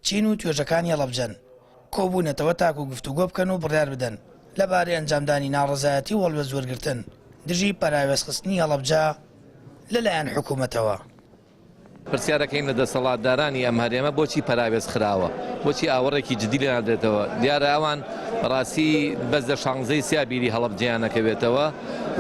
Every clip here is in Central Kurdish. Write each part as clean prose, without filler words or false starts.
چین و توێژەکانی هەڵەبجەن کۆبوونەتەوە تاکو گفتوگۆ بکەن و بڕیار بدەن لەبارەی ئەنجامدانی ناڕەزایەتی وەڵبە زۆرگرتن دژی پەراوێزخستنی هەڵەبجە لەلایەن حکوومەتەوە. پرسیارەکەین لە دەسەڵاتدارانی ئەم هەرێمە بۆچی پەراوێز خراوە، بۆچی ئاوەڕێکی جدی لێ نادرێتەوە. دیارە ئەوان ڕاستی بەس لە شانزەی سیابیری هەڵەبجەیان نەکەوێتەوە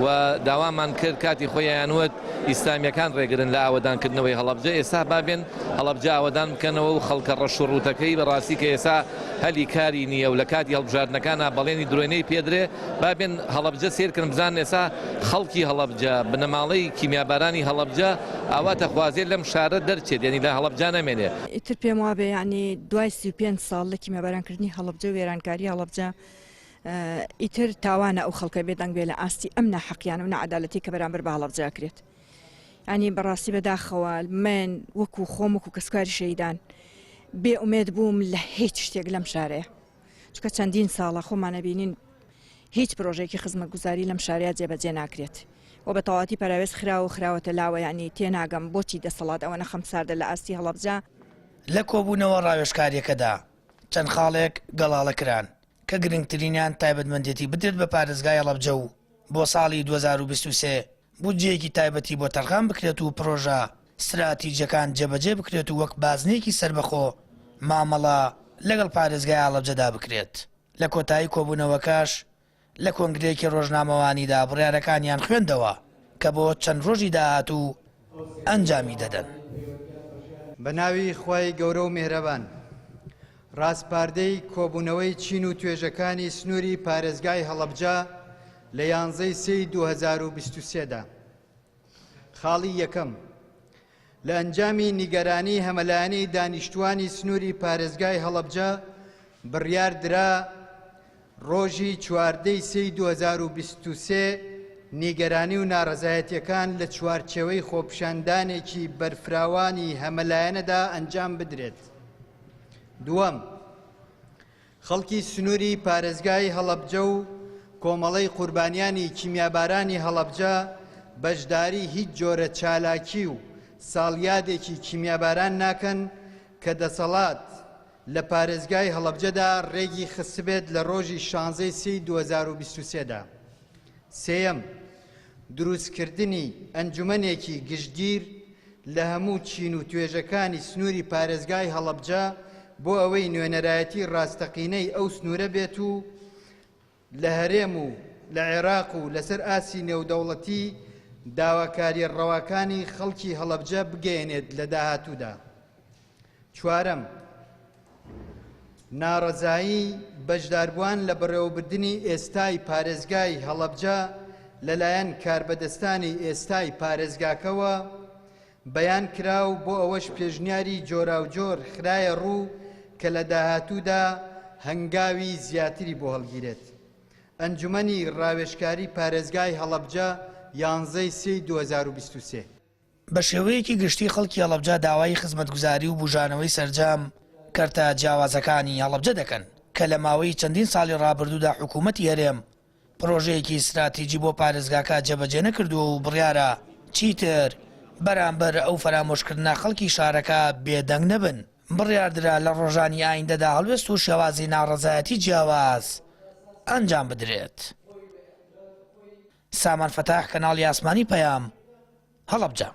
و داوامان کرد کاتی خۆیانوت ئیسلامیەکان ڕێگرن لە ئاوەدانکردنەوەی هەڵەبجە. ئێستا بابێن هەڵەبجە ئاوەدان بکەنەوە و خەڵکە ڕەشوڕوتەکەی بەڕاستی کە ئێستا هەلی کاری نییە و لە کاتی هەڵبژاردنەکانە بەڵێنی درۆینەی پێدرێ بابێن هەڵەبجە سیرکردن بزان ئێستا خەڵکی هەڵەبجە بنەماڵەی کیمیابارانی هەڵەبجە ئاواتە خوازێ لەم شارە دەرچێت یعنی لە هەڵەبجە نەمێنێ. ئیتر پێم وابێ ینی دوای 35 ساڵ لە کیمیابارانکردنی هەڵەبجە و وێرانکاری هەڵەبجە ئیتر تاوانە ئەو خەڵکە بێدەنگ بێ لە ئاستی ئەم ناحەقیان و نەعەدالەتی کە بەرامبەر بە هەڵەبجە کرێت. ینی بەڕاستی بەداخەوە من وەکو خۆم وەکو کەسکاری شەیدان بێ ئومێد بووم لە هیچ شتێک لەم شارەیە، چونکە چەندین ساڵە خۆمانە بینین هیچ پرۆژێکی خزمەتگوزاری لەم شارەیە جێبەجێ ناکرێت و بە تەواتی پەراوێز خراوە خراوەتە لاوە. ینی تێناگەم بۆچی دەسەڵات ئەوە نەخەمساردە لە ئاستی هەڵەبجە. لە کۆبوونەوە ڕاوێژکاریەکەدا چەند خاڵێک گەڵاڵەکران کە گرنگترینیان تایبەتمەندێتی بدرێت بە پارێزگای هەڵەبجە و بۆ ساڵی 2023 بودجەیەکی تایبەتی بۆ تەرخان بکرێت و پرۆژە استراتیجیەکان جێبەجێ بکرێت و وەک بازنێکی سربەخۆ مامەڵە لەگەڵ پارێزگای هەڵەبجەدا بکرێت. لە کۆتایی کۆبوونەوەکەش لە کۆنگرەیەکی ڕۆژنامەوانیدا بڕیارەکانیان خوێندەوە کە بۆ چەند ڕۆژی داهاتوو ئەنجامی دەدەن. بە ناوی خوای گەورە و میهرەبان، ڕاستپاردەی کۆبوونەوەی چین و توێژەکانی سنووری پارێزگای هەڵەبجە لە 11 سەی 2023دا. خاڵی یەکەم لە ئەنجامی نیگەرانی هەمەلایەنەی دانیشتوانی سنووری پارێزگای هەڵەبجە بڕیار درا ڕۆژی 14 سەی 2023 نیگەرانی و ناڕەزایەتیەکان لە چوارچێوەی خۆپیشاندانێکی بەرفراوانی هەمەلایەنەدا ئەنجام بدرێت. دووەم، خەڵکی سنووری پارێزگای هەڵەبجە و کۆمەڵەی قوربانیانی کیمیابارانی هەڵەبجە بەشداری هیچ جۆرە چالاکی و ساڵیادێکی کیمیاباران ناکەن کە دەسەڵات لە پارێزگای هەڵەبجەدا ڕێگی خستبێت لە ڕۆژی 16 سەی 2023دا. سێیەم، دروستکردنی ئەنجومەنێکی گشتگیر لە هەموو چین و توێژەکانی سنووری پارێزگای هەڵەبجە بۆ ئەوەی نوێنەرایەتی ڕاستەقینەی ئەو سنوورە بێت و لە هەرێم و لە عێراق و لەسەر ئاسی نێودەوڵەتی داواکاری ڕەواکانی خەڵکی هەڵەبجە بگەێنێت لە داهاتوودا. چوارەم، ناڕەزایی بەشداربووان لە بەڕێوەبردننی ئێستای پارێزگای هەڵەبجە لەلایەن کاربەدەستانی ئێستای پارێزگاکەوە بەیان کراو بۆ ئەوەش پێشنیاری جۆراوجۆر خرایە ڕوو کە لە داهاتوودا هەنگاوی زیاتری بۆ هەڵگیرێت. ئەنجومەنی ڕاوێژکاری پارێزگای هەڵەبجە 11 سەی 2023. بە شێوەیەکی گشتی خەڵکی هەڵەبجە داوای خزمەتگوزاری و بژانەوەی سەرجەم کەرتە جیاوازەکانی هەڵەبجە دەکەن کە لە ماوەی چەندین ساڵی ڕابردوودا حکوومەتی هەرێم پرۆژەیەکی استراتیجی بۆ پارێزگاکە جێبەجێ نەکردووە و بڕیارە چیتر بەرامبەر ئەو فرامۆشکردنا خەڵکی شارەکە بێدەنگ نەبن. بڕیاردرا لە ڕۆژانی ئایندەدا هەڵوێست و شێوازی ناڕەزایەتی جیاواز ئەنجام بدرێت. سامان فەتاح، کەناڵی ئاسمانی پەیام، هەڵەبجە.